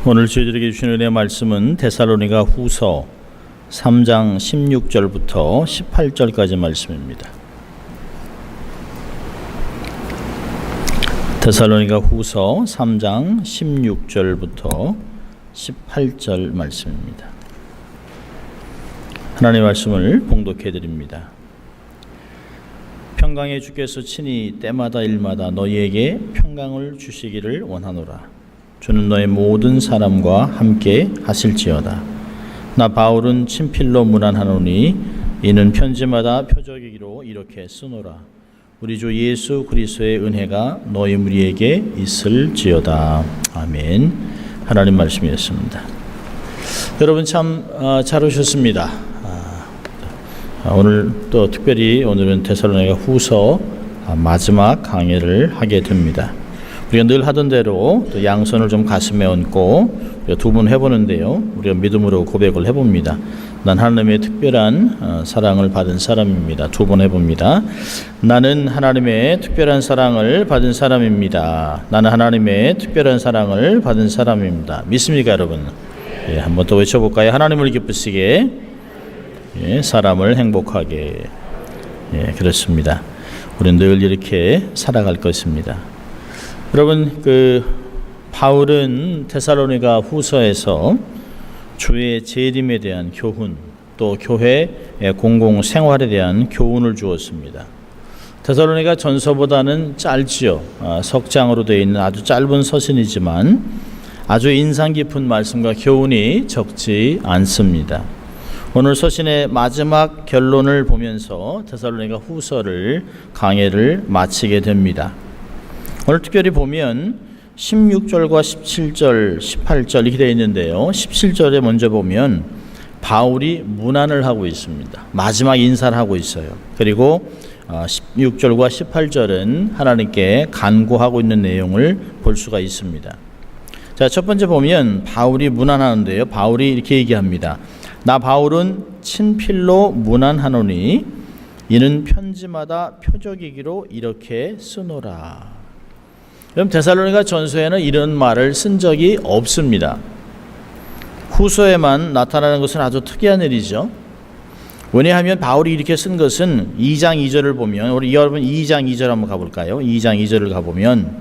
오늘 저희들에게 주신 은혜의 말씀은 데살로니가 후서 3장 16절부터 18절까지 말씀입니다. 데살로니가 후서 3장 16절부터 18절 말씀입니다. 하나님의 말씀을 봉독해 드립니다. 평강의 주께서 친히 때마다 일마다 너희에게 평강을 주시기를 원하노라. 주는 너희 모든 사람과 함께 하실지어다. 나 바울은 친필로 문안하노니 이는 편지마다 표적이기로 이렇게 쓰노라. 우리 주 예수 그리스도의 은혜가 너희 무리에게 있을지어다. 아멘. 하나님 말씀이었습니다. 여러분 참 잘 오셨습니다. 오늘 또 특별히 오늘은 데살로니가 후서 마지막 강의를 하게 됩니다. 우리가 늘 하던 대로 또 양손을 좀 가슴에 얹고 두 번 해보는데요. 우리가 믿음으로 고백을 해봅니다. 난 하나님의 특별한 사랑을 받은 사람입니다. 두 번 해봅니다. 나는 하나님의 특별한 사랑을 받은 사람입니다. 나는 하나님의 특별한 사랑을 받은 사람입니다. 믿습니까, 여러분? 예, 한번 더 외쳐볼까요? 하나님을 기쁘시게, 예, 사람을 행복하게. 예, 그렇습니다. 우리는 늘 이렇게 살아갈 것입니다. 여러분, 바울은 데살로니가 후서에서 주의 재림에 대한 교훈, 또 교회 공공 생활에 대한 교훈을 주었습니다. 데살로니가 전서보다는 짧지요. 석장으로 되어 있는 아주 짧은 서신이지만 아주 인상 깊은 말씀과 교훈이 적지 않습니다. 오늘 서신의 마지막 결론을 보면서 데살로니가 후서를 강해를 마치게 됩니다. 오늘 특별히 보면 16절과 17절, 18절 이렇게 되어 있는데요. 17절에 먼저 보면 바울이 문안을 하고 있습니다. 마지막 인사를 하고 있어요. 그리고 16절과 18절은 하나님께 간구하고 있는 내용을 볼 수가 있습니다. 자, 첫 번째 보면 바울이 문안하는데요. 바울이 이렇게 얘기합니다. 나 바울은 친필로 문안하노니 이는 편지마다 표적이기로 이렇게 쓰노라. 그럼 데살로니가 전서에는 이런 말을 쓴 적이 없습니다. 후서에만 나타나는 것은 아주 특이한 일이죠. 왜냐하면 바울이 이렇게 쓴 것은 2장 2절을 보면, 우리 여러분 2장 2절 한번 가볼까요? 2장 2절을 가보면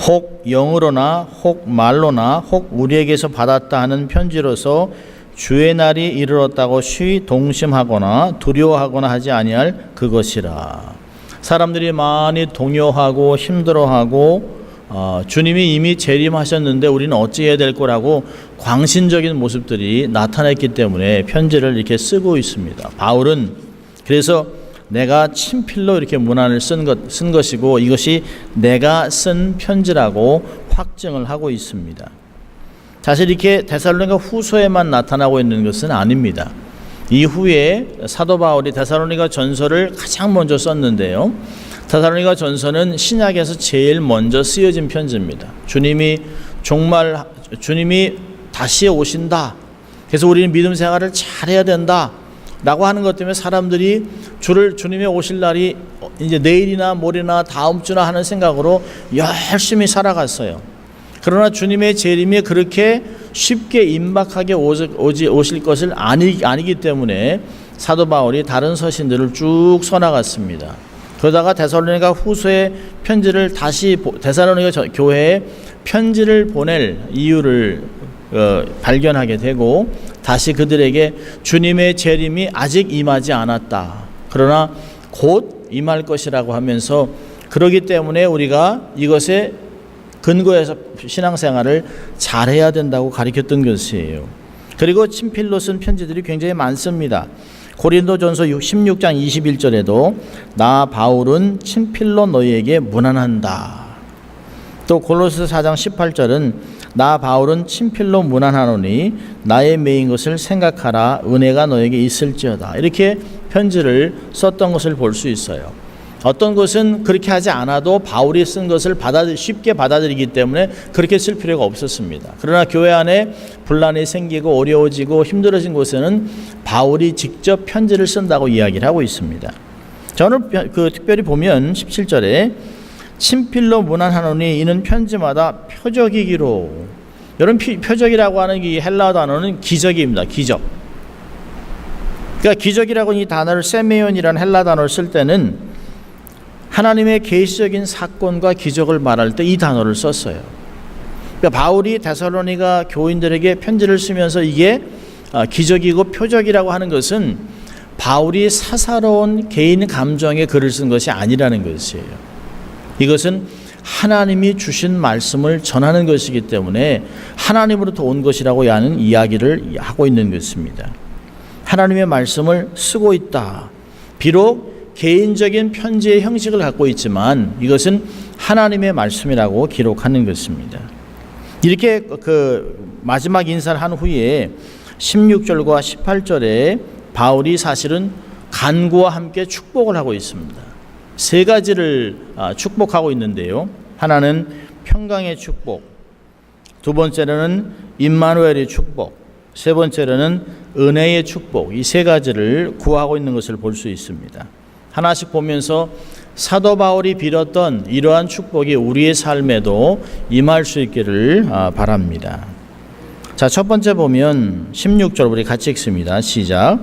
혹 영으로나 혹 말로나 혹 우리에게서 받았다 하는 편지로서 주의 날이 이르렀다고 쉬 동심하거나 두려워하거나 하지 아니할 그것이라. 사람들이 많이 동요하고 힘들어하고 주님이 이미 재림하셨는데 우리는 어찌해야 될 거라고 광신적인 모습들이 나타났기 때문에 편지를 이렇게 쓰고 있습니다. 바울은 그래서 내가 친필로 이렇게 문안을 쓴 것이고 이것이 내가 쓴 편지라고 확증을 하고 있습니다. 사실 이렇게 데살로니가 후서에만 나타나고 있는 것은 아닙니다. 이후에 사도 바울이 데살로니가 전서를 가장 먼저 썼는데요. 데살로니가 전서는 신약에서 제일 먼저 쓰여진 편지입니다. 주님이 다시 오신다. 그래서 우리는 믿음 생활을 잘해야 된다. 라고 하는 것 때문에 사람들이 주님의 오실 날이 이제 내일이나 모레나 다음 주나 하는 생각으로 열심히 살아갔어요. 그러나 주님의 재림이 그렇게 쉽게 임박하게 오실 것을 아니기 때문에 사도 바울이 다른 서신들을 쭉 써나갔습니다. 그러다가 데살로니가 후서의 편지를 다시 데살로니가 교회에 편지를 보낼 이유를 발견하게 되고 다시 그들에게 주님의 재림이 아직 임하지 않았다. 그러나 곧 임할 것이라고 하면서 그러기 때문에 우리가 이것에 근거해서 신앙생활을 잘해야 된다고 가르쳤던 것이에요. 그리고 친필로 쓴 편지들이 굉장히 많습니다. 고린도전서 16장 21절에도 나 바울은 친필로 너희에게 문안한다. 또 골로새 4장 18절은 나 바울은 친필로 문안하노니 나의 매인 것을 생각하라 은혜가 너에게 있을지어다. 이렇게 편지를 썼던 것을 볼 수 있어요. 어떤 것은 그렇게 하지 않아도 바울이 쓴 것을 쉽게 받아들이기 때문에 그렇게 쓸 필요가 없었습니다. 그러나 교회 안에 분란이 생기고 어려워지고 힘들어진 곳에는 바울이 직접 편지를 쓴다고 이야기를 하고 있습니다. 저는 특별히 보면 17절에 친필로 문안하노니 이는 편지마다 표적이기로. 여러분, 표적이라고 하는 이 헬라어 단어는 기적입니다. 기적. 그러니까 기적이라고 이 단어를 세메온이라는 헬라 단어를 쓸 때는 하나님의 계시적인 사건과 기적을 말할 때 이 단어를 썼어요. 그러니까 바울이 데살로니가 교인들에게 편지를 쓰면서 이게 기적이고 표적이라고 하는 것은 바울이 사사로운 개인 감정의 글을 쓴 것이 아니라는 것이에요. 이것은 하나님이 주신 말씀을 전하는 것이기 때문에 하나님으로부터 온 것이라고 하는 이야기를 하고 있는 것입니다. 하나님의 말씀을 쓰고 있다. 비록 개인적인 편지의 형식을 갖고 있지만 이것은 하나님의 말씀이라고 기록하는 것입니다. 이렇게 그 마지막 인사를 한 후에 16절과 18절에 바울이 사실은 간구와 함께 축복을 하고 있습니다. 세 가지를 축복하고 있는데요. 하나는 평강의 축복, 두 번째로는 임마누엘의 축복, 세 번째로는 은혜의 축복, 이 세 가지를 구하고 있는 것을 볼 수 있습니다. 하나씩 보면서 사도 바울이 빌었던 이러한 축복이 우리의 삶에도 임할 수 있기를 바랍니다. 자, 첫 번째 보면 16절 우리 같이 읽습니다. 시작.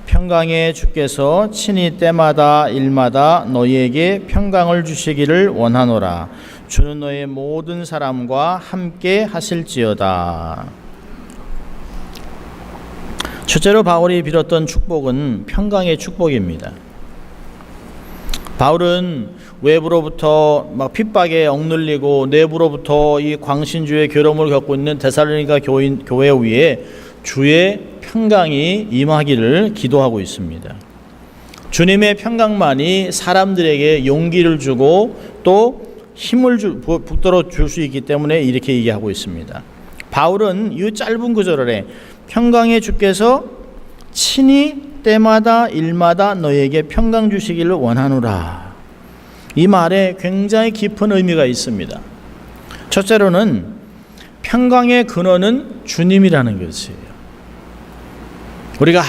평강의 주께서 친히 때마다 일마다 너희에게 평강을 주시기를 원하노라. 주는 너의 모든 사람과 함께 하실지어다. 첫째로 바울이 빌었던 축복은 평강의 축복입니다. 바울은 외부로부터 막 핍박에 억눌리고 내부로부터 이 광신주의 괴로움을 겪고 있는 데살로니가 교회 위에 주의 평강이 임하기를 기도하고 있습니다. 주님의 평강만이 사람들에게 용기를 주고 또 힘을 북돋워 줄 수 있기 때문에 이렇게 얘기하고 있습니다. 바울은 이 짧은 구절에 평강의 주께서 친히 때마다 일마다 너에게 평강 주시기를 원하노라. 이 말에 굉장히 깊은 의미가 있습니다. 첫째로는 평강의 근원은 주님이라는 것이에요. 우리가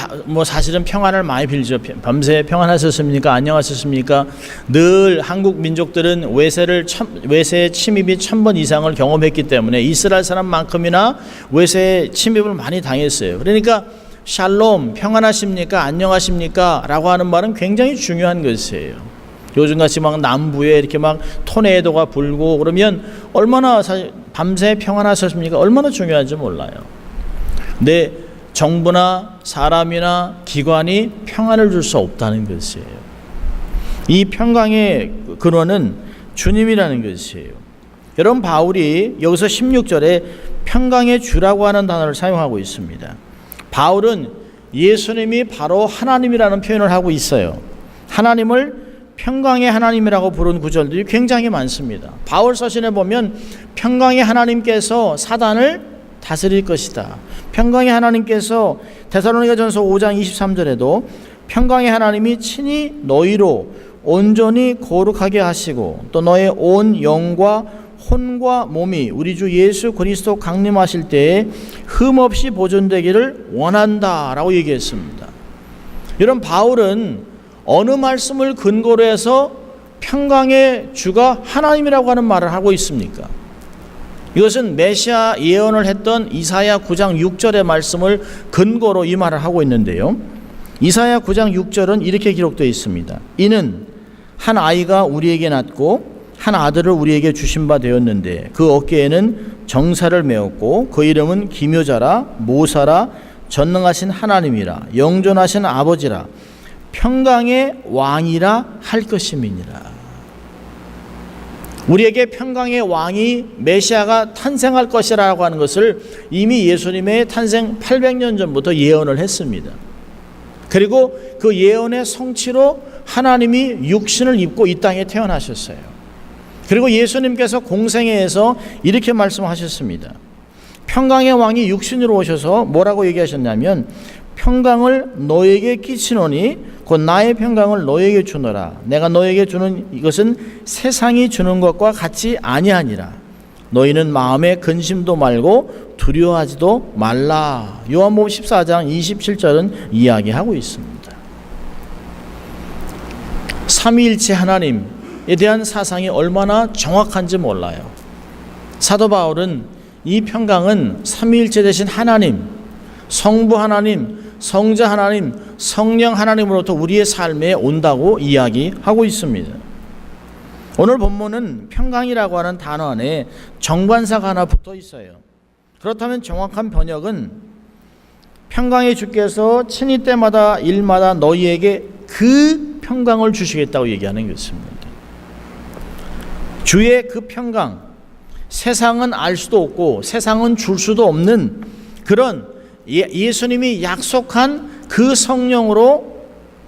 사실은 평안을 많이 빌죠. 밤새 평안하셨습니까? 안녕하셨습니까? 늘 한국 민족들은 외세의 침입이 1000번 이상을 경험했기 때문에 이스라엘 사람만큼이나 외세의 침입을 많이 당했어요. 그러니까 샬롬, 평안하십니까? 안녕하십니까? 라고 하는 말은 굉장히 중요한 것이에요. 요즘같이 막 남부에 이렇게 막 토네이도가 불고 그러면 얼마나 밤새 평안하셨습니까? 얼마나 중요한지 몰라요. 근데 정부나 사람이나 기관이 평안을 줄 수 없다는 것이에요. 이 평강의 근원은 주님이라는 것이에요. 여러분, 바울이 여기서 16절에 평강의 주라고 하는 단어를 사용하고 있습니다. 바울은 예수님이 바로 하나님이라는 표현을 하고 있어요. 하나님을 평강의 하나님이라고 부른 구절들이 굉장히 많습니다. 바울 서신에 보면 평강의 하나님께서 사단을 다스릴 것이다. 평강의 하나님께서 데살로니가전서 5장 23절에도 평강의 하나님이 친히 너희로 온전히 거룩하게 하시고 또 너의 온 영과 혼과 몸이 우리 주 예수 그리스도 강림하실 때에 흠없이 보존되기를 원한다라고 얘기했습니다. 여러분, 바울은 어느 말씀을 근거로 해서 평강의 주가 하나님이라고 하는 말을 하고 있습니까? 이것은 메시아 예언을 했던 이사야 9장 6절의 말씀을 근거로 이 말을 하고 있는데요. 이사야 9장 6절은 이렇게 기록되어 있습니다. 이는 한 아이가 우리에게 낳고 한 아들을 우리에게 주신 바 되었는데 그 어깨에는 정사를 메었고 그 이름은 기묘자라 모사라 전능하신 하나님이라 영존하신 아버지라 평강의 왕이라 할 것임이니라. 우리에게 평강의 왕이 메시아가 탄생할 것이라고 하는 것을 이미 예수님의 탄생 800년 전부터 예언을 했습니다. 그리고 그 예언의 성취로 하나님이 육신을 입고 이 땅에 태어나셨어요. 그리고 예수님께서 공생애에서 이렇게 말씀하셨습니다. 평강의 왕이 육신으로 오셔서 뭐라고 얘기하셨냐면 평강을 너에게 끼치노니 곧 나의 평강을 너에게 주노라. 내가 너에게 주는 이것은 세상이 주는 것과 같이 아니하니라. 너희는 마음에 근심도 말고 두려워하지도 말라. 요한복음 14장 27절은 이야기하고 있습니다. 삼위일체 하나님, 대한 사상이 얼마나 정확한지 몰라요. 사도 바울은 이 평강은 삼위일체 되신 하나님, 성부 하나님, 성자 하나님, 성령 하나님으로부터 우리의 삶에 온다고 이야기하고 있습니다. 오늘 본문은 평강이라고 하는 단어 안에 정관사가 하나 붙어 있어요. 그렇다면 정확한 번역은 평강의 주께서 친히 때마다 일마다 너희에게 그 평강을 주시겠다고 얘기하는 것입니다. 주의 그 평강, 세상은 알 수도 없고 세상은 줄 수도 없는 그런 예수님이 약속한 그 성령으로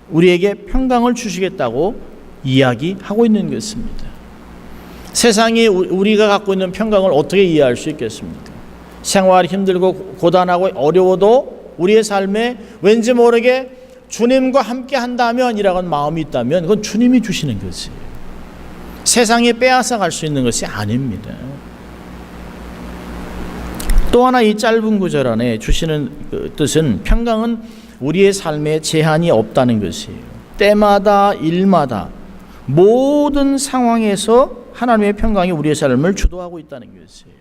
우리에게 평강을 주시겠다고 이야기하고 있는 것입니다. 세상이 우리가 갖고 있는 평강을 어떻게 이해할 수 있겠습니까? 생활이 힘들고 고단하고 어려워도 우리의 삶에 왠지 모르게 주님과 함께 한다면 이라는 마음이 있다면 그건 주님이 주시는 것이에요. 세상이 빼앗아 갈 수 있는 것이 아닙니다. 또 하나 이 짧은 구절 안에 주시는 그 뜻은 평강은 우리의 삶에 제한이 없다는 것이에요. 때마다 일마다 모든 상황에서 하나님의 평강이 우리의 삶을 주도하고 있다는 것이에요.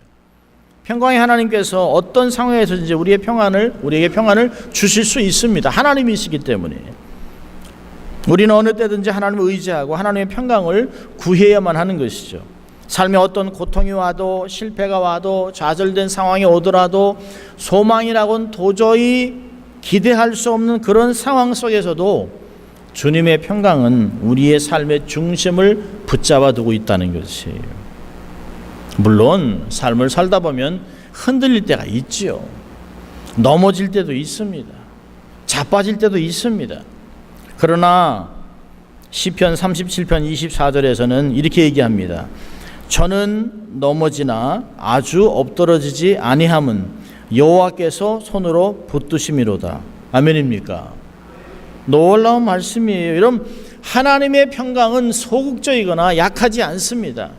평강의 하나님께서 어떤 상황에서든지 우리에게 평안을 주실 수 있습니다. 하나님이시기 때문에 우리는 어느 때든지 하나님을 의지하고 하나님의 평강을 구해야만 하는 것이죠. 삶에 어떤 고통이 와도 실패가 와도 좌절된 상황이 오더라도 소망이라고는 도저히 기대할 수 없는 그런 상황 속에서도 주님의 평강은 우리의 삶의 중심을 붙잡아 두고 있다는 것이에요. 물론 삶을 살다 보면 흔들릴 때가 있지요. 넘어질 때도 있습니다. 자빠질 때도 있습니다. 그러나 시편 37편 24절에서는 이렇게 얘기합니다. 저는 넘어지나 아주 엎드러지지 아니함은 여호와께서 손으로 붙드심이로다. 아멘입니까? 놀라운 말씀이에요. 여러분, 하나님의 평강은 소극적이거나 약하지 않습니다.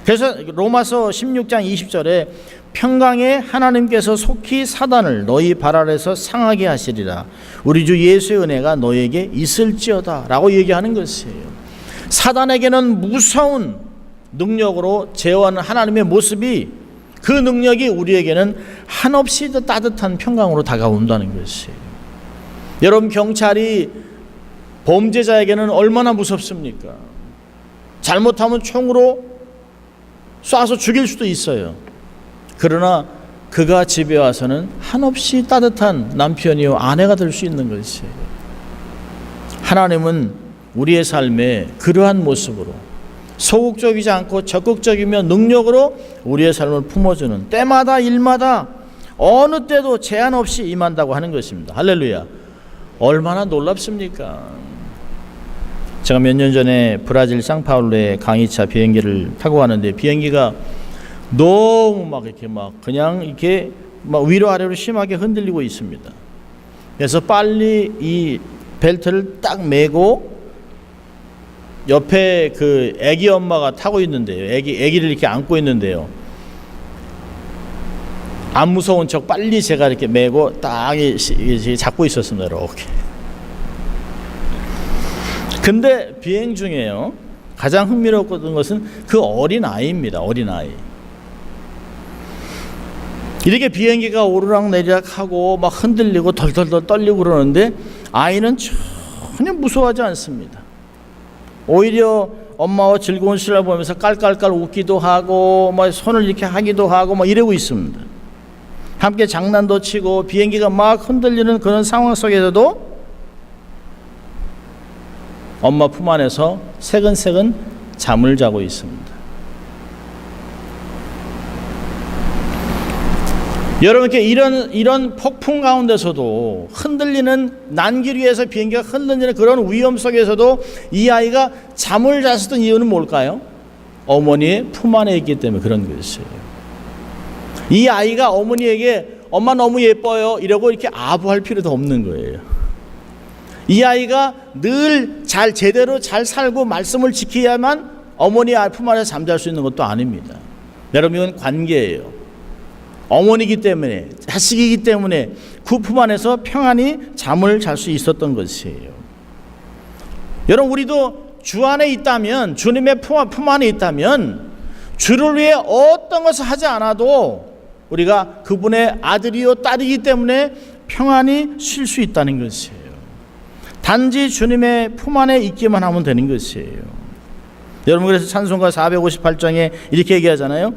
그래서 로마서 16장 20절에 평강에 하나님께서 속히 사단을 너희 발 아래서 상하게 하시리라. 우리 주 예수의 은혜가 너에게 있을지어다 라고 얘기하는 것이에요. 사단에게는 무서운 능력으로 제어하는 하나님의 모습이 그 능력이 우리에게는 한없이 더 따뜻한 평강으로 다가온다는 것이에요. 여러분, 경찰이 범죄자에게는 얼마나 무섭습니까? 잘못하면 총으로 쏴서 죽일 수도 있어요. 그러나 그가 집에 와서는 한없이 따뜻한 남편이요 아내가 될 수 있는 것이에요. 하나님은 우리의 삶에 그러한 모습으로 소극적이지 않고 적극적이며 능력으로 우리의 삶을 품어주는 때마다 일마다 어느 때도 제한 없이 임한다고 하는 것입니다. 할렐루야. 얼마나 놀랍습니까? 제가 몇 년 전에 브라질 상파울루에 강의차 비행기를 타고 가는데 비행기가 너무 막 이렇게 그냥 이렇게 위로 아래로 심하게 흔들리고 있습니다. 그래서 빨리 이 벨트를 딱 매고 옆에 그 아기 엄마가 타고 있는데요. 아기를 이렇게 안고 있는데요. 안 무서운 척 빨리 제가 이렇게 매고 딱 잡고 있었습니다. 이렇게. 근데 비행 중에요. 가장 흥미로웠던 것은 그 어린 아이입니다. 어린 아이. 이렇게 비행기가 오르락내리락 하고 막 흔들리고 덜덜덜 떨리고 그러는데 아이는 전혀 무서워하지 않습니다. 오히려 엄마와 즐거운 시를 보면서 깔깔깔 웃기도 하고 막 손을 이렇게 하기도 하고 막 이러고 있습니다. 함께 장난도 치고 비행기가 막 흔들리는 그런 상황 속에서도 엄마 품 안에서 새근새근 잠을 자고 있습니다. 여러분께 이런 폭풍 가운데서도 흔들리는 난길 위에서 비행기가 흔들리는 그런 위험 속에서도 이 아이가 잠을 잤었던 이유는 뭘까요? 어머니의 품 안에 있기 때문에 그런 것이에요. 이 아이가 어머니에게 엄마 너무 예뻐요 이러고 이렇게 아부할 필요도 없는 거예요. 이 아이가 늘 제대로 잘 살고 말씀을 지켜야만 어머니 품 안에서 잠잘 수 있는 것도 아닙니다. 여러분, 이건 관계예요. 어머니이기 때문에 자식이기 때문에 그 품 안에서 평안히 잠을 잘 수 있었던 것이에요. 여러분, 우리도 주 안에 있다면, 주님의 품 안에 있다면 주를 위해 어떤 것을 하지 않아도 우리가 그분의 아들이요 딸이기 때문에 평안히 쉴 수 있다는 것이에요. 단지 주님의 품 안에 있기만 하면 되는 것이에요. 여러분, 그래서 찬송가 458장에 이렇게 얘기하잖아요.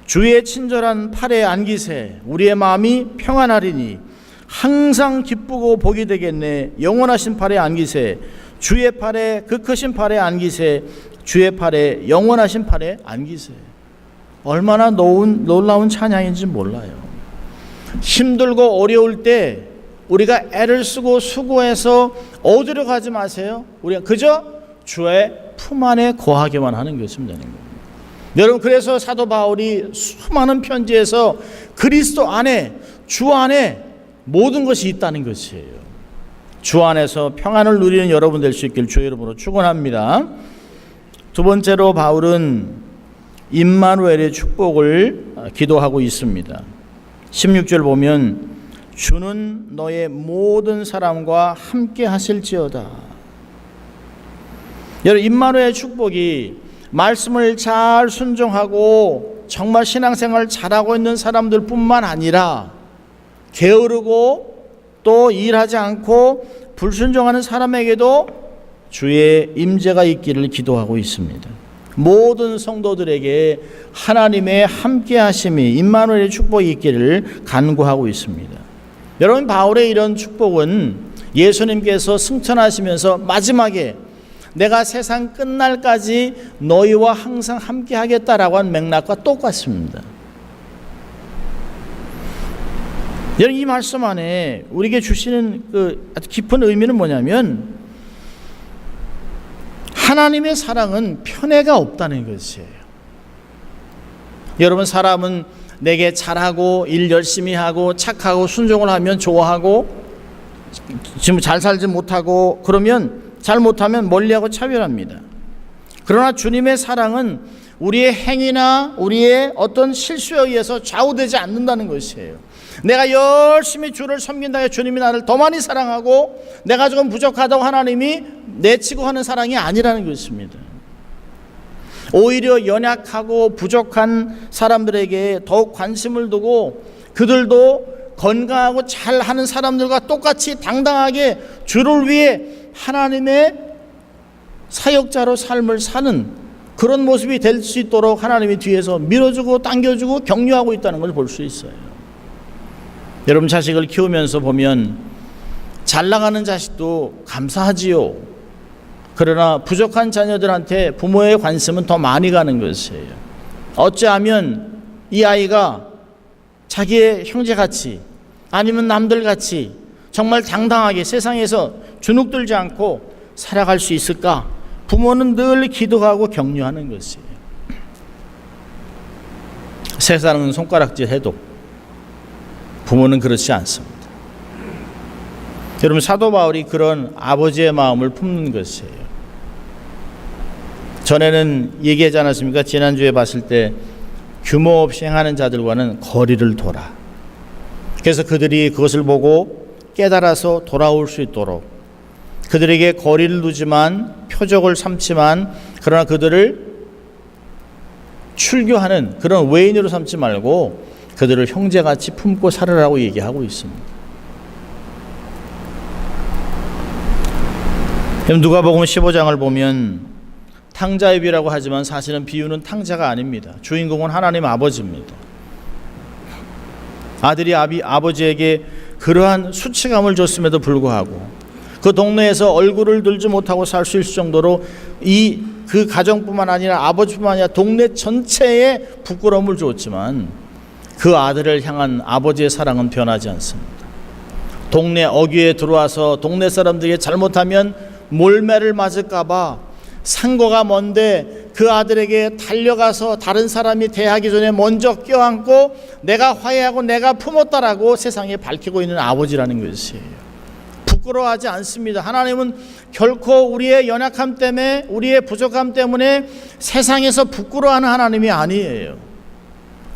주의 친절한 팔에 안기세 우리의 마음이 평안하리니 항상 기쁘고 복이 되겠네. 영원하신 팔에 안기세 주의 팔에, 그 크신 팔에 안기세 주의 팔에, 영원하신 팔에 안기세. 얼마나 놀라운 찬양인지 몰라요. 힘들고 어려울 때 우리가 애를 쓰고 수고해서 어디로 가지 마세요. 우리가 그저 주의 품 안에 거하기만 하는 것이면 되는 겁니다. 여러분, 그래서 사도 바울이 수많은 편지에서 그리스도 안에, 주 안에 모든 것이 있다는 것이에요. 주 안에서 평안을 누리는 여러분 될 수 있길 주의 이름으로 축원합니다. 두 번째로 바울은 임마누엘의 축복을 기도하고 있습니다. 16절 보면 주는 너의 모든 사람과 함께 하실지어다. 여러분, 임마누엘의 축복이 말씀을 잘 순종하고 정말 신앙생활을 잘하고 있는 사람들 뿐만 아니라 게으르고 또 일하지 않고 불순종하는 사람에게도 주의 임재가 있기를 기도하고 있습니다. 모든 성도들에게 하나님의 함께 하심이, 임마누엘의 축복이 있기를 간구하고 있습니다. 여러분, 바울의 이런 축복은 예수님께서 승천하시면서 마지막에 내가 세상 끝날까지 너희와 항상 함께 하겠다라고 한 맥락과 똑같습니다. 여러분, 이 말씀 안에 우리에게 주시는 그 아주 깊은 의미는 뭐냐면 하나님의 사랑은 편애가 없다는 것이에요. 여러분, 사람은 내게 잘하고 일 열심히 하고 착하고 순종을 하면 좋아하고, 지금 잘 살지 못하고 그러면 잘못하면 멀리하고 차별합니다. 그러나 주님의 사랑은 우리의 행위나 우리의 어떤 실수에 의해서 좌우되지 않는다는 것이에요. 내가 열심히 주를 섬긴다고 해서 주님이 나를 더 많이 사랑하고 내가 조금 부족하다고 하나님이 내치고 하는 사랑이 아니라는 것입니다. 오히려 연약하고 부족한 사람들에게 더욱 관심을 두고 그들도 건강하고 잘하는 사람들과 똑같이 당당하게 주를 위해 하나님의 사역자로 삶을 사는 그런 모습이 될 수 있도록 하나님이 뒤에서 밀어주고 당겨주고 격려하고 있다는 걸 볼 수 있어요. 여러분, 자식을 키우면서 보면 잘 나가는 자식도 감사하지요. 그러나 부족한 자녀들한테 부모의 관심은 더 많이 가는 것이에요. 어찌하면 이 아이가 자기의 형제같이 아니면 남들같이 정말 당당하게 세상에서 주눅들지 않고 살아갈 수 있을까? 부모는 늘 기도하고 격려하는 것이에요. 세상은 손가락질 해도 부모는 그렇지 않습니다. 여러분, 사도 바울이 그런 아버지의 마음을 품는 것이에요. 전에는 얘기하지 않았습니까? 지난주에 봤을 때 규모 없이 행하는 자들과는 거리를 둬라. 그래서 그들이 그것을 보고 깨달아서 돌아올 수 있도록 그들에게 거리를 두지만, 표적을 삼지만, 그러나 그들을 출교하는 그런 외인으로 삼지 말고 그들을 형제같이 품고 살으라고 얘기하고 있습니다. 누가복음 15장을 보면 탕자의 비유라고 하지만 사실은 비유는 탕자가 아닙니다. 주인공은 하나님 아버지입니다. 아들이 아버지에게 그러한 수치감을 줬음에도 불구하고 그 동네에서 얼굴을 들지 못하고 살 수 있을 정도로 그 가정뿐만 아니라 아버지뿐만 아니라 동네 전체에 부끄러움을 줬지만 그 아들을 향한 아버지의 사랑은 변하지 않습니다. 동네 어귀에 들어와서 동네 사람들에게 잘못하면 몰매를 맞을까봐 상고가 먼데 그 아들에게 달려가서 다른 사람이 대하기 전에 먼저 껴안고 내가 화해하고 내가 품었다라고 세상에 밝히고 있는 아버지라는 것이에요. 부끄러워하지 않습니다. 하나님은 결코 우리의 연약함 때문에, 우리의 부족함 때문에 세상에서 부끄러워하는 하나님이 아니에요.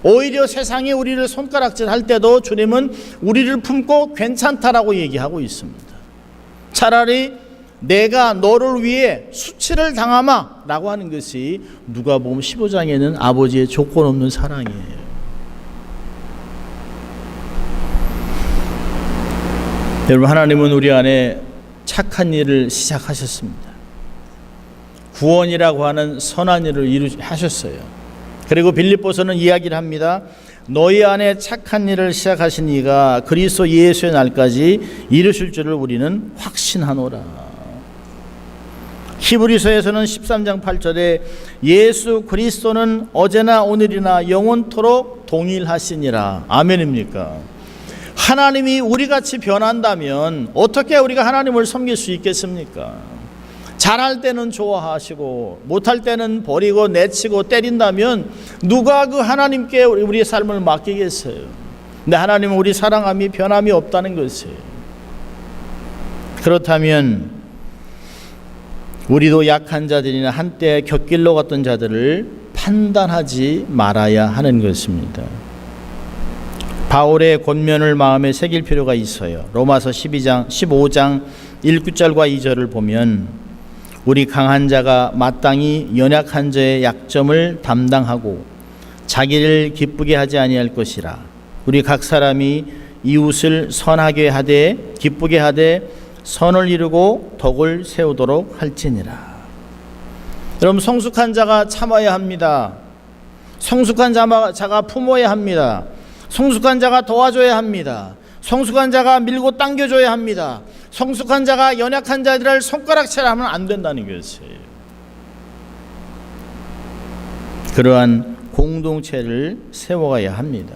오히려 세상이 우리를 손가락질 할 때도 주님은 우리를 품고 괜찮다라고 얘기하고 있습니다. 차라리 내가 너를 위해 수치를 당하마 라고 하는 것이 누가복음 15장에는 아버지의 조건 없는 사랑이에요. 여러분, 하나님은 우리 안에 착한 일을 시작하셨습니다. 구원이라고 하는 선한 일을 하셨어요. 그리고 빌립보서는 이야기를 합니다. 너희 안에 착한 일을 시작하신 이가 그리스도 예수의 날까지 이루실 줄을 우리는 확신하노라. 히브리서에서는 13장 8절에 예수 그리스도는 어제나 오늘이나 영원토록 동일하시니라. 아멘입니까? 하나님이 우리같이 변한다면 어떻게 우리가 하나님을 섬길 수 있겠습니까? 잘할 때는 좋아하시고 못할 때는 버리고 내치고 때린다면 누가 그 하나님께 우리의 삶을 맡기겠어요? 근데 하나님은 우리 사랑함이 변함이 없다는 것이에요. 그렇다면 우리도 약한 자들이나 한때 곁길로 갔던 자들을 판단하지 말아야 하는 것입니다. 바울의 권면을 마음에 새길 필요가 있어요. 로마서 15장 1절과 2절을 보면 우리 강한 자가 마땅히 연약한 자의 약점을 담당하고 자기를 기쁘게 하지 아니할 것이라. 우리 각 사람이 이웃을 선하게 하되 기쁘게 하되 선을 이루고 덕을 세우도록 할지니라. 여러분, 성숙한 자가 참아야 합니다. 성숙한 자가 품어야 합니다. 성숙한 자가 도와줘야 합니다. 성숙한 자가 밀고 당겨줘야 합니다. 성숙한 자가 연약한 자들을 손가락질 하면 안 된다는 것이에요. 그러한 공동체를 세워가야 합니다.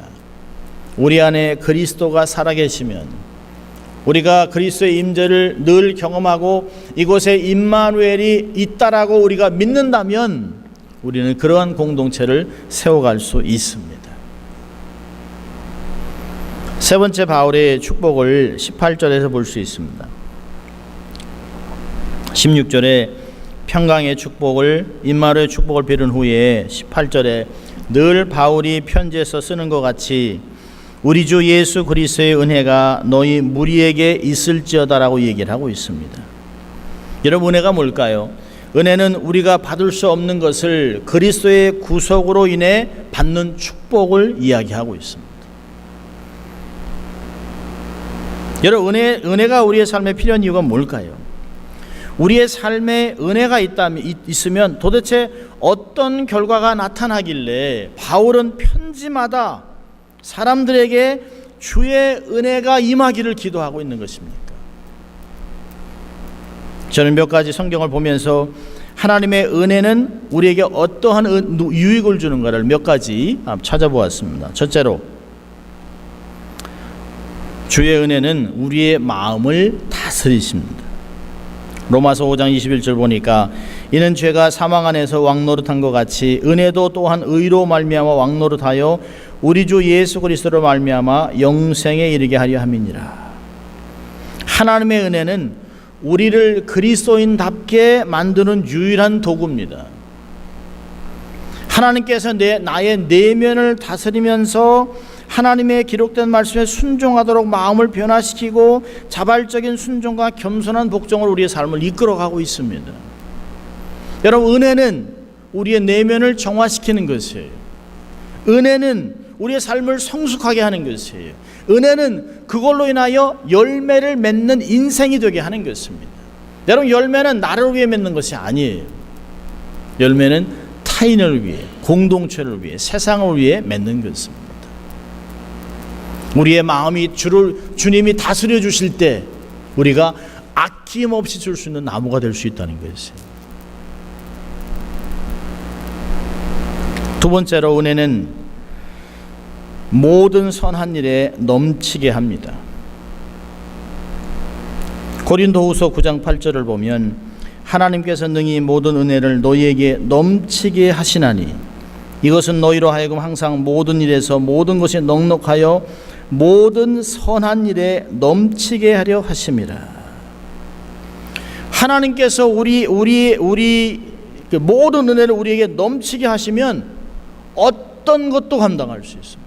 우리 안에 그리스도가 살아계시면 우리가 그리스도의 임재를 늘 경험하고 이곳에 임마누엘이 있다라고 우리가 믿는다면 우리는 그러한 공동체를 세워갈 수 있습니다. 세 번째, 바울의 축복을 18절에서 볼 수 있습니다. 16절에 평강의 축복을, 임마누엘의 축복을 빌은 후에 18절에 늘 바울이 편지에서 쓰는 것 같이 우리 주 예수 그리스도의 은혜가 너희 무리에게 있을지어다라고 얘기를 하고 있습니다. 여러분, 은혜가 뭘까요? 은혜는 우리가 받을 수 없는 것을 그리스도의 구속으로 인해 받는 축복을 이야기하고 있습니다. 여러분, 은혜가 우리의 삶에 필요한 이유가 뭘까요? 우리의 삶에 은혜가 있으면 도대체 어떤 결과가 나타나길래 바울은 편지마다 사람들에게 주의 은혜가 임하기를 기도하고 있는 것입니까? 저는 몇 가지 성경을 보면서 하나님의 은혜는 우리에게 어떠한 유익을 주는가를 몇 가지 찾아보았습니다. 첫째로, 주의 은혜는 우리의 마음을 다스리십니다. 로마서 5장 21절 보니까 이는 죄가 사망 안에서 왕노릇한 것 같이 은혜도 또한 의로 말미암아 왕노릇하여 우리 주 예수 그리스도로 말미암아 영생에 이르게 하려 함이니라. 하나님의 은혜는 우리를 그리스도인답게 만드는 유일한 도구입니다. 하나님께서 나의 내면을 다스리면서 하나님의 기록된 말씀에 순종하도록 마음을 변화시키고 자발적인 순종과 겸손한 복종으로 우리의 삶을 이끌어가고 있습니다. 여러분, 은혜는 우리의 내면을 정화시키는 것이에요. 은혜는 우리의 삶을 성숙하게 하는 것이에요. 은혜는 그걸로 인하여 열매를 맺는 인생이 되게 하는 것입니다. 여러분, 열매는 나를 위해 맺는 것이 아니에요. 열매는 타인을 위해, 공동체를 위해, 세상을 위해 맺는 것입니다. 우리의 마음이 주님이 다스려 주실 때 우리가 아낌없이 줄 수 있는 나무가 될 수 있다는 것이에요. 두 번째로, 은혜는 모든 선한 일에 넘치게 합니다. 고린도후서 9장 8절을 보면 하나님께서 능히 모든 은혜를 너희에게 넘치게 하시나니 이것은 너희로 하여금 항상 모든 일에서 모든 것이 넉넉하여 모든 선한 일에 넘치게 하려 하심이라. 하나님께서 우리 모든 은혜를 우리에게 넘치게 하시면 어떤 것도 감당할 수 있습니다.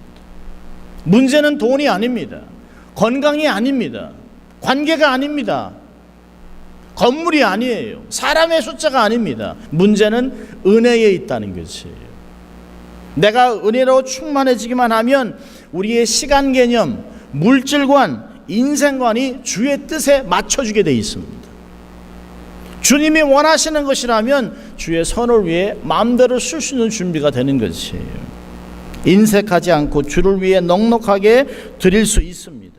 문제는 돈이 아닙니다. 건강이 아닙니다. 관계가 아닙니다. 건물이 아니에요. 사람의 숫자가 아닙니다. 문제는 은혜에 있다는 것이에요. 내가 은혜로 충만해지기만 하면 우리의 시간 개념, 물질관, 인생관이 주의 뜻에 맞춰주게 돼 있습니다. 주님이 원하시는 것이라면 주의 선을 위해 마음대로 쓸 수 있는 준비가 되는 것이에요. 인색하지 않고 주를 위해 넉넉하게 드릴 수 있습니다.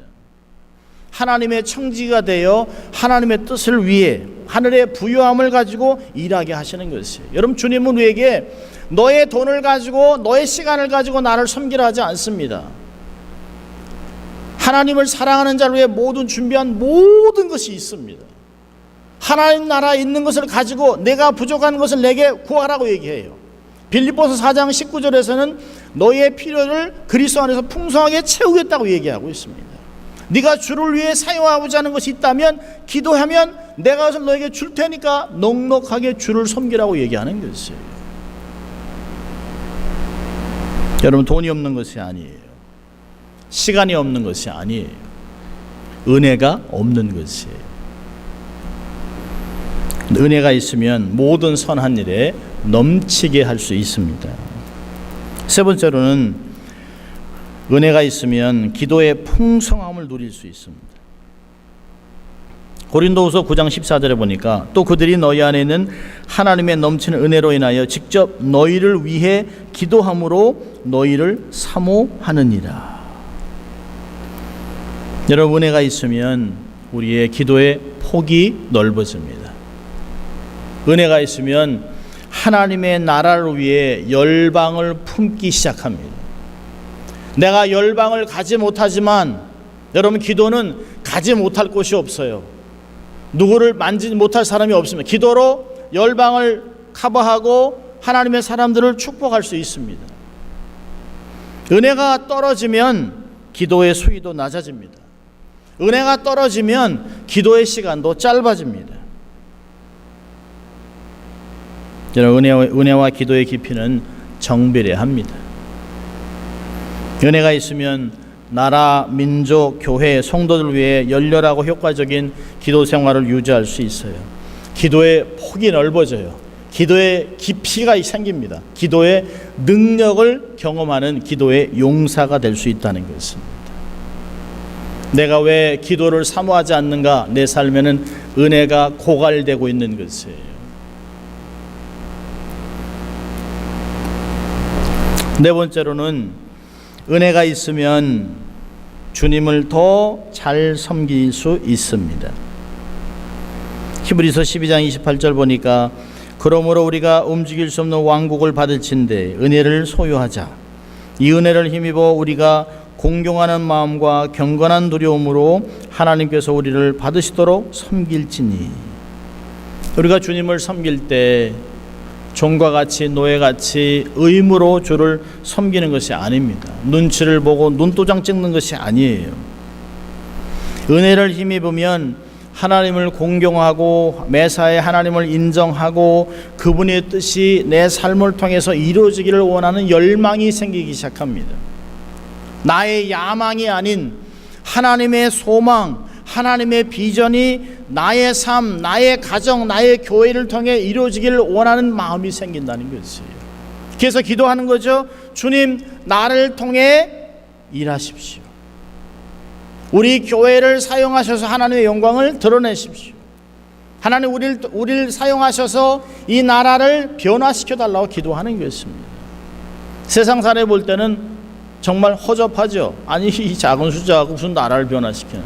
하나님의 청지가 되어 하나님의 뜻을 위해 하늘의 부유함을 가지고 일하게 하시는 것이에요. 여러분, 주님은 우리에게 너의 돈을 가지고 너의 시간을 가지고 나를 섬기라 하지 않습니다. 하나님을 사랑하는 자를 위해 모든 준비한 모든 것이 있습니다. 하나님 나라에 있는 것을 가지고 내가 부족한 것을 내게 구하라고 얘기해요. 빌립보서 4장 19절에서는 너의 필요를 그리스도 안에서 풍성하게 채우겠다고 얘기하고 있습니다. 네가 주를 위해 사용하고자 하는 것이 있다면 기도하면 내가 그것을 너에게 줄 테니까 넉넉하게 주를 섬기라고 얘기하는 것이에요. 여러분, 돈이 없는 것이 아니에요. 시간이 없는 것이 아니에요. 은혜가 없는 것이에요. 은혜가 있으면 모든 선한 일에 넘치게 할 수 있습니다. 세 번째로는 은혜가 있으면 기도의 풍성함을 누릴 수 있습니다. 고린도후서 9장 14절에 보니까 또 그들이 너희 안에 있는 하나님의 넘치는 은혜로 인하여 직접 너희를 위해 기도함으로 너희를 사모하느니라. 여러분, 은혜가 있으면 우리의 기도의 폭이 넓어집니다. 은혜가 있으면 하나님의 나라를 위해 열방을 품기 시작합니다. 내가 열방을 가지 못하지만 여러분, 기도는 가지 못할 곳이 없어요. 누구를 만지지 못할 사람이 없습니다. 기도로 열방을 커버하고 하나님의 사람들을 축복할 수 있습니다. 은혜가 떨어지면 기도의 수위도 낮아집니다. 은혜가 떨어지면 기도의 시간도 짧아집니다. 여러분, 은혜와 기도의 깊이는 정비례합니다. 은혜가 있으면 나라, 민족, 교회, 성도들 위해 열렬하고 효과적인 기도 생활을 유지할 수 있어요. 기도의 폭이 넓어져요. 기도의 깊이가 생깁니다. 기도의 능력을 경험하는 기도의 용사가 될 수 있다는 것입니다. 내가 왜 기도를 사모하지 않는가? 내 삶에는 은혜가 고갈되고 있는 것이에요. 네 번째로는 은혜가 있으면 주님을 더 잘 섬길 수 있습니다. 히브리서 12장 28절 보니까 그러므로 우리가 움직일 수 없는 왕국을 받을진대 은혜를 소유하자. 이 은혜를 힘입어 우리가 공경하는 마음과 경건한 두려움으로 하나님께서 우리를 받으시도록 섬길지니. 우리가 주님을 섬길 때 종과 같이 노예같이 의무로 주를 섬기는 것이 아닙니다. 눈치를 보고 눈도장 찍는 것이 아니에요. 은혜를 힘입으면 하나님을 공경하고 매사에 하나님을 인정하고 그분의 뜻이 내 삶을 통해서 이루어지기를 원하는 열망이 생기기 시작합니다. 나의 야망이 아닌 하나님의 소망, 하나님의 비전이 나의 삶, 나의 가정, 나의 교회를 통해 이루어지기를 원하는 마음이 생긴다는 것이에요. 그래서 기도하는 거죠. 주님, 나를 통해 일하십시오. 우리 교회를 사용하셔서 하나님의 영광을 드러내십시오. 하나님, 우리를 사용하셔서 이 나라를 변화시켜 달라고 기도하는 것입니다. 세상 사람이 볼 때는 정말 허접하죠. 아니, 이 작은 숫자하고 무슨 나라를 변화시키나.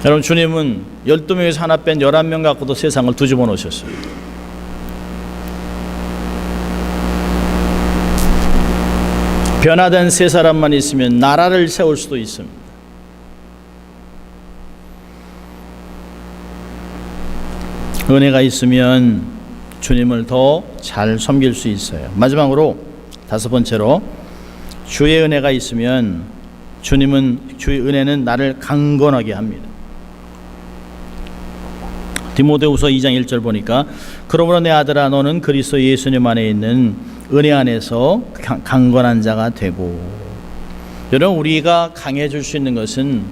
여러분, 주님은 12명에서 하나 뺀 11명 갖고도 세상을 뒤집어 놓으셨어요. 변화된 세 사람만 있으면 나라를 세울 수도 있습니다. 은혜가 있으면 주님을 더 잘 섬길 수 있어요. 마지막으로 다섯 번째로, 주의 은혜가 있으면 주의 은혜는 나를 강건하게 합니다. 디모데후서 2장 1절 보니까 그러므로 내 아들아 너는 그리스도 예수님 안에 있는 은혜 안에서 강건한 자가 되고. 여러분, 우리가 강해질 수 있는 것은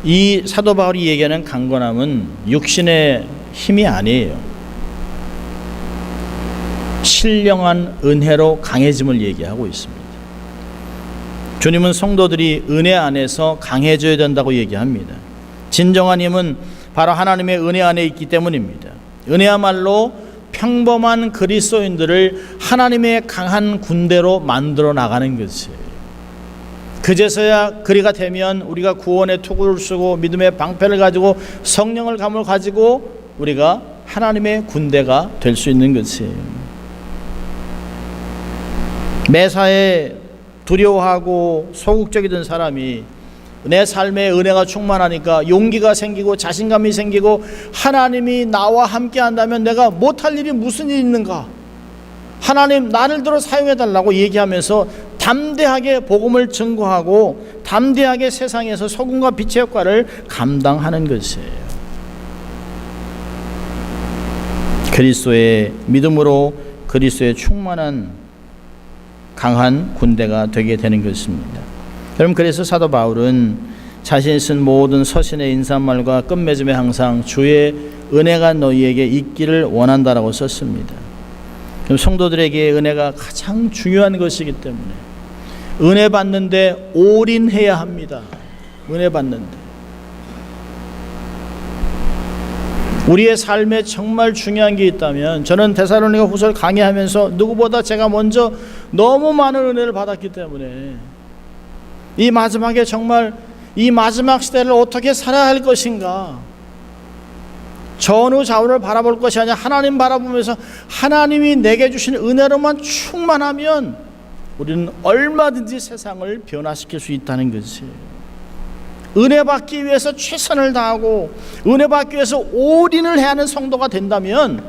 이 사도 바울이 얘기하는 강건함은 육신의 힘이 아니에요. 신령한 은혜로 강해짐을 얘기하고 있습니다. 주님은 성도들이 은혜 안에서 강해져야 된다고 얘기합니다. 진정한 힘은 바로 하나님의 은혜 안에 있기 때문입니다. 은혜야말로 평범한 그리스도인들을 하나님의 강한 군대로 만들어 나가는 것이에요. 그제서야 그리가 되면 우리가 구원의 투구를 쓰고 믿음의 방패를 가지고 성령을 감을 가지고 우리가 하나님의 군대가 될 수 있는 것이에요. 매사에 두려워하고 소극적이던 사람이 내 삶에 은혜가 충만하니까 용기가 생기고 자신감이 생기고 하나님이 나와 함께 한다면 내가 못할 일이 무슨 일이 있는가, 하나님 나를 들어 사용해달라고 얘기하면서 담대하게 복음을 증거하고 담대하게 세상에서 소금과 빛의 역할을 감당하는 것이에요. 그리스도의 믿음으로 그리스도의 충만한 강한 군대가 되게 되는 것입니다. 여러분, 그래서 사도 바울은 자신이 쓴 모든 서신의 인사말과 끝맺음에 항상 주의 은혜가 너희에게 있기를 원한다라고 썼습니다. 그럼 성도들에게 은혜가 가장 중요한 것이기 때문에 은혜 받는데 올인해야 합니다. 은혜 받는데 우리의 삶에 정말 중요한 게 있다면, 저는 데살로니가 후서를 강의하면서 누구보다 제가 먼저 너무 많은 은혜를 받았기 때문에 이 마지막에 정말 이 마지막 시대를 어떻게 살아야 할 것인가, 전후 좌우를 바라볼 것이 아니라 하나님 바라보면서 하나님이 내게 주신 은혜로만 충만하면 우리는 얼마든지 세상을 변화시킬 수 있다는 것이에요. 은혜 받기 위해서 최선을 다하고 은혜 받기 위해서 올인을 해야 하는 성도가 된다면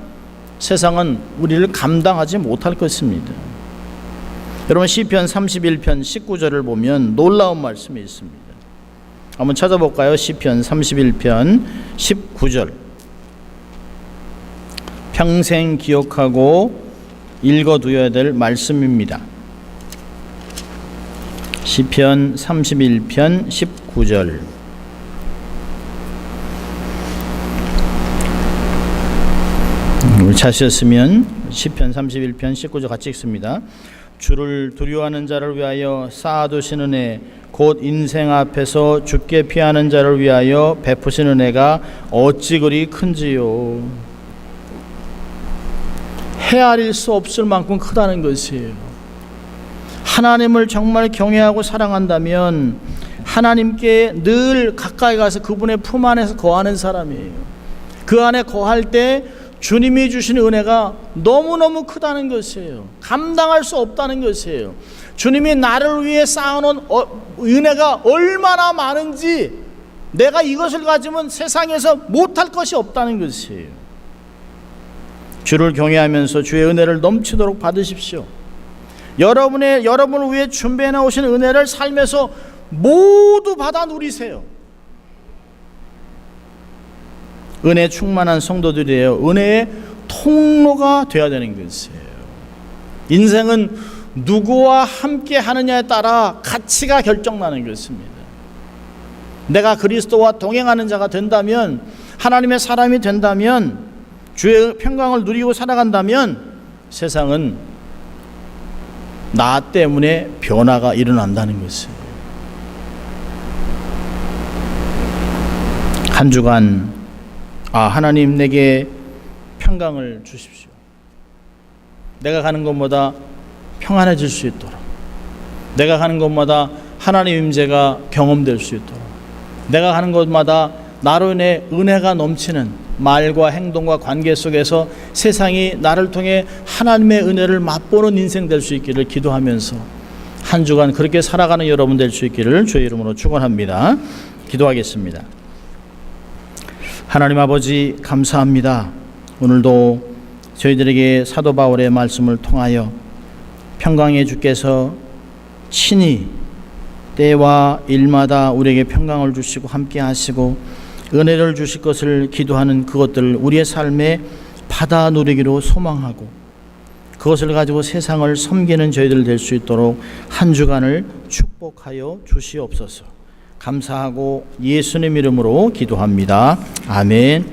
세상은 우리를 감당하지 못할 것입니다. 여러분, 시편 31편 19절을 보면 놀라운 말씀이 있습니다. 한번 찾아볼까요? 시편 31편 19절. 평생 기억하고 읽어두어야 될 말씀입니다. 시편 31편 19절. 찾으셨으면 시편 31편 19절 같이 읽습니다. 주를 두려워하는 자를 위하여 쌓아두신 은혜, 곧 인생 앞에서 죽게 피하는 자를 위하여 베푸신 은혜가 어찌 그리 큰지요. 헤아릴 수 없을 만큼 크다는 것이에요. 하나님을 정말 경외하고 사랑한다면 하나님께 늘 가까이 가서 그분의 품 안에서 거하는 사람이에요. 그 안에 거할 때 주님이 주신 은혜가 너무너무 크다는 것이에요. 감당할 수 없다는 것이에요. 주님이 나를 위해 쌓아놓은 은혜가 얼마나 많은지 내가 이것을 가지면 세상에서 못할 것이 없다는 것이에요. 주를 경외하면서 주의 은혜를 넘치도록 받으십시오. 여러분을 위해 준비해 놓으신 은혜를 삶에서 모두 받아 누리세요. 은혜 충만한 성도들이에요. 은혜의 통로가 되어야 되는 것이에요. 인생은 누구와 함께 하느냐에 따라 가치가 결정나는 것입니다. 내가 그리스도와 동행하는 자가 된다면, 하나님의 사람이 된다면, 주의 평강을 누리고 살아간다면 세상은 나 때문에 변화가 일어난다는 것이에요. 한 주간 하나님 내게 평강을 주십시오. 내가 가는 곳마다 평안해질 수 있도록, 내가 가는 곳마다 하나님 임재가 경험될 수 있도록, 내가 가는 곳마다 나로 인해 은혜가 넘치는 말과 행동과 관계 속에서 세상이 나를 통해 하나님의 은혜를 맛보는 인생 될 수 있기를 기도하면서 한 주간 그렇게 살아가는 여러분 될 수 있기를 주의 이름으로 축원합니다. 기도하겠습니다. 하나님 아버지, 감사합니다. 오늘도 저희들에게 사도 바울의 말씀을 통하여 평강의 주께서 친히 때와 일마다 우리에게 평강을 주시고 함께 하시고 은혜를 주실 것을 기도하는 그것들 우리의 삶에 받아 누리기로 소망하고 그것을 가지고 세상을 섬기는 저희들 될 수 있도록 한 주간을 축복하여 주시옵소서. 감사하고 예수님 이름으로 기도합니다. 아멘.